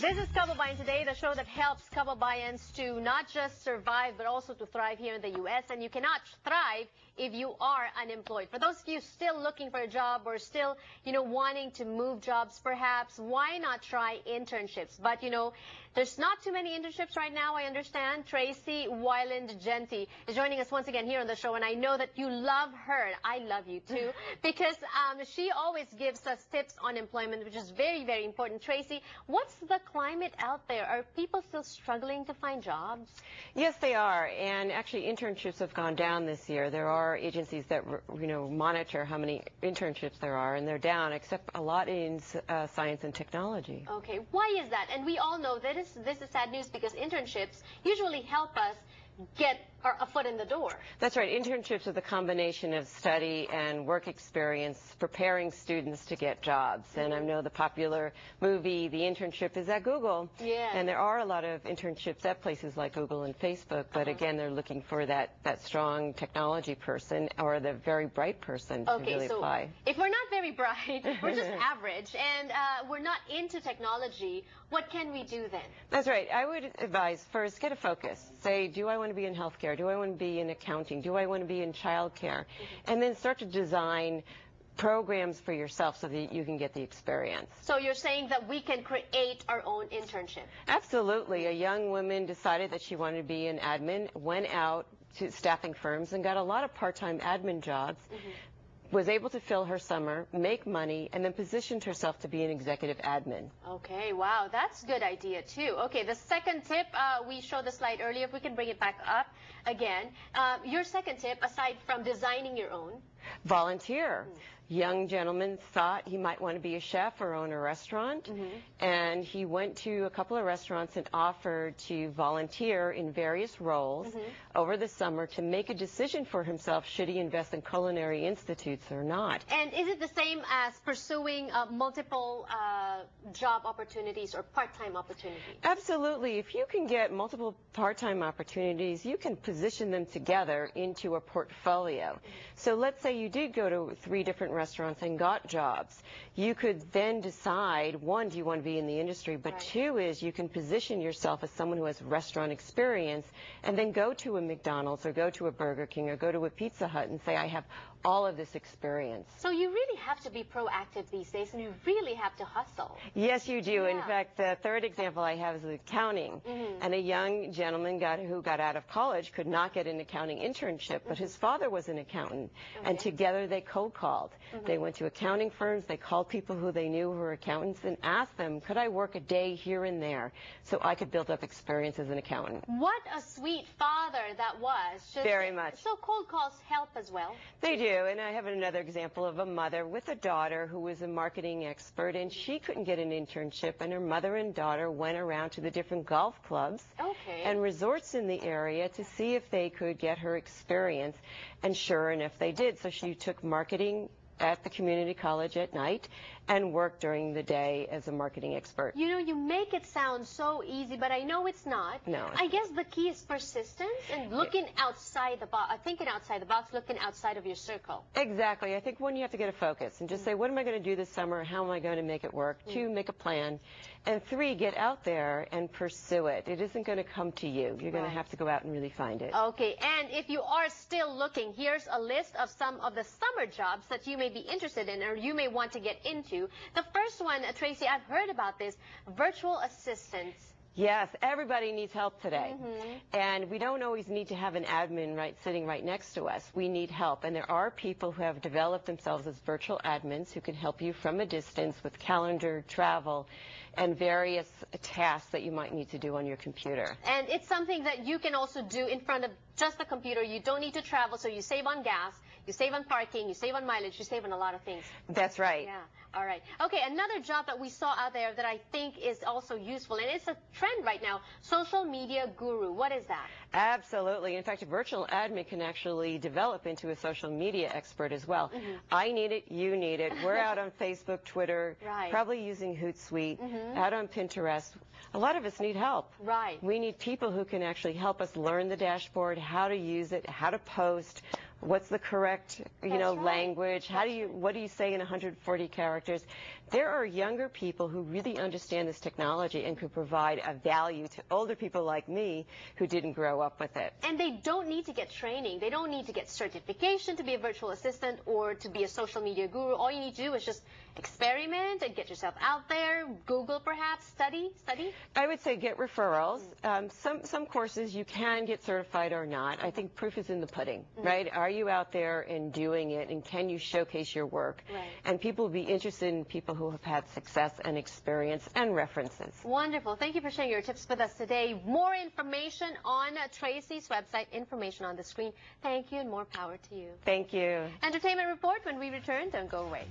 This is Kababayan Today, the show that helps Kababayans to not just survive, but also to thrive here in the U.S. And you cannot thrive if you are unemployed. For those of you still looking for a job or still, wanting to move jobs, perhaps, why not try internships? But, there's not too many internships right now, I understand. Tracy Wilen-Daugenti is joining us once again here on the show, and I know that you love her. I love you, too, because she always gives us tips on employment, which is very, very important. Tracy, what's the climate out there? Are people still struggling to find jobs? Yes, they are, and actually internships have gone down this year. There are agencies that monitor how many internships there are, and they're down, except a lot in science and technology. Okay, why is that? And we all know that this is sad news because internships usually help us get a foot in the door. That's right. Internships are the combination of study and work experience preparing students to get jobs. And I know the popular movie, The Internship, is at Google. Yeah. And there are a lot of internships at places like Google and Facebook. But again, they're looking for that strong technology person or the very bright person to really apply. If we're not very bright, we're just average, and we're not into technology, what can we do then? That's right. I would advise first, get a focus. Say, do I want to be in healthcare? Do I want to be in accounting? Do I want to be in childcare? And then start to design programs for yourself so that you can get the experience. So you're saying that we can create our own internship? Absolutely. A young woman decided that she wanted to be an admin, went out to staffing firms and got a lot of part-time admin jobs. Was able to fill her summer, make money, and then positioned herself to be an executive admin. Okay, wow, that's a good idea too. Okay, the second tip, we showed the slide earlier, if we can bring it back up again. Your second tip, aside from designing your own? Volunteer. Young gentleman thought he might want to be a chef or own a restaurant, and he went to a couple of restaurants and offered to volunteer in various roles over the summer to make a decision for himself should he invest in culinary institutes or not. And is it the same as pursuing multiple job opportunities or part-time opportunities? Absolutely. If you can get multiple part-time opportunities, you can position them together into a portfolio. So let's say you did go to 3 different restaurants and got jobs. You could then decide, 1, do you want to be in the industry, but 2 is you can position yourself as someone who has restaurant experience and then go to a McDonald's or go to a Burger King or go to a Pizza Hut and say, I have all of this experience. So you really have to be proactive these days, and you really have to hustle. Yes, you do. Yeah. In fact, the third example I have is accounting. And a young gentleman who got out of college could not get an accounting internship, but his father was an accountant. And together they cold called. They went to accounting firms, they called people who they knew who were accountants and asked them, could I work a day here and there so I could build up experience as an accountant? What a sweet father that was. Very much. So cold calls help as well? They do. And I have another example of a mother with a daughter who was a marketing expert, and she couldn't get an internship, and her mother and daughter went around to the different golf clubs and resorts in the area to see if they could get her experience, and sure enough they did. So she took marketing at the community college at night and work during the day as a marketing expert. You make it sound so easy, but I know it's not. No. I guess the key is persistence and looking outside the box, thinking outside the box, looking outside of your circle. Exactly. I think 1, you have to get a focus and just say, what am I going to do this summer? How am I going to make it work? 2, make a plan. And 3, get out there and pursue it. It isn't going to come to you. You're going to have to go out and really find it. Okay. And if you are still looking, here's a list of some of the summer jobs that you may be interested in or you may want to get into. The first one, Tracy, I've heard about this, virtual assistants. Yes, everybody needs help today. And we don't always need to have an admin sitting right next to us. We need help. And there are people who have developed themselves as virtual admins who can help you from a distance with calendar, travel, and various tasks that you might need to do on your computer. And it's something that you can also do in front of just the computer. You don't need to travel, so you save on gas, you save on parking, you save on mileage, you save on a lot of things. That's right. Yeah. All right. Okay, another job that we saw out there that I think is also useful, and it's a trend right now, social media guru. What is that? Absolutely. In fact, a virtual admin can actually develop into a social media expert as well. I need it, you need it. We're out on Facebook, Twitter, probably using Hootsuite, out on Pinterest. A lot of us need help. Right. We need people who can actually help us learn the dashboard, how to use it, how to post, What's the correct, Right. language? What do you say in 140 characters? There are younger people who really understand this technology and could provide a value to older people like me who didn't grow up with it. And they don't need to get training. They don't need to get certification to be a virtual assistant or to be a social media guru. All you need to do is just experiment and get yourself out there. Google, perhaps. Study. I would say get referrals. Some courses you can get certified or not. I think proof is in the pudding, right? Are you out there and doing it, and can you showcase your work? Right. And people will be interested in people who have had success and experience and references. Wonderful. Thank you for sharing your tips with us today. More information on Tracy's website, information on the screen. Thank you, and more power to you. Thank you. Entertainment Report when we return. Don't go away.